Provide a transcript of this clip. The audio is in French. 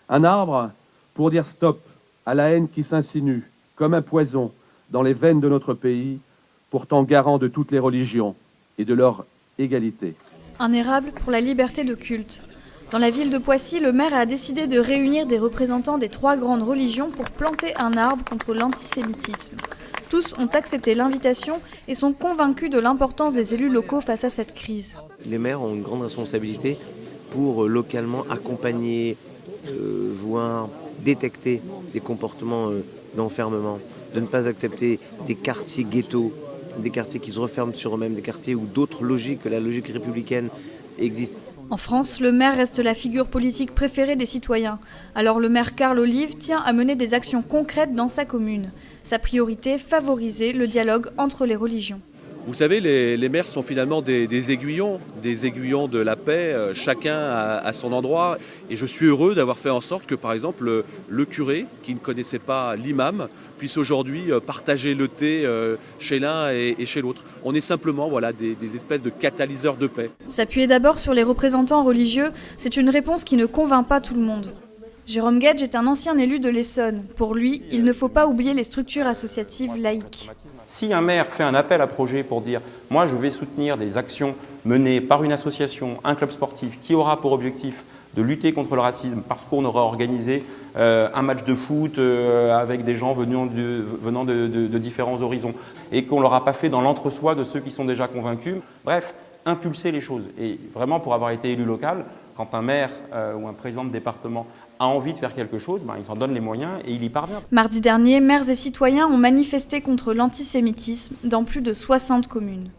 Un arbre pour dire stop à la haine qui s'insinue comme un poison dans les veines de notre pays, pourtant garant de toutes les religions et de leur égalité. Un érable pour la liberté de culte. Dans la ville de Poissy, le maire a décidé de réunir des représentants des 3 grandes religions pour planter un arbre contre l'antisémitisme. Tous ont accepté l'invitation et sont convaincus de l'importance des élus locaux face à cette crise. Les maires ont une grande responsabilité pour localement accompagner, voire détecter des comportements d'enfermement, de ne pas accepter des quartiers ghettos, des quartiers qui se referment sur eux-mêmes, des quartiers où d'autres logiques que la logique républicaine existent. En France, le maire reste la figure politique préférée des citoyens. Alors le maire Carl Olive tient à mener des actions concrètes dans sa commune. Sa priorité, favoriser le dialogue entre les religions. Vous savez, les maires sont finalement des aiguillons de la paix, chacun à son endroit. Et je suis heureux d'avoir fait en sorte que, par exemple, le curé, qui ne connaissait pas l'imam, puisse aujourd'hui partager le thé chez l'un et chez l'autre. On est simplement des espèces de catalyseurs de paix. S'appuyer d'abord sur les représentants religieux, c'est une réponse qui ne convainc pas tout le monde. Jérôme Gage est un ancien élu de l'Essonne. Pour lui, il ne faut pas oublier les structures associatives laïques. Si un maire fait un appel à projet pour dire « moi je vais soutenir des actions menées par une association, un club sportif qui aura pour objectif de lutter contre le racisme parce qu'on aura organisé un match de foot avec des gens venant de différents horizons et qu'on ne l'aura pas fait dans l'entre-soi de ceux qui sont déjà convaincus ». Bref, impulser les choses. Et vraiment, pour avoir été élu local, quand un maire ou un président de département a envie de faire quelque chose, il s'en donne les moyens et il y parvient. Mardi dernier, maires et citoyens ont manifesté contre l'antisémitisme dans plus de 60 communes.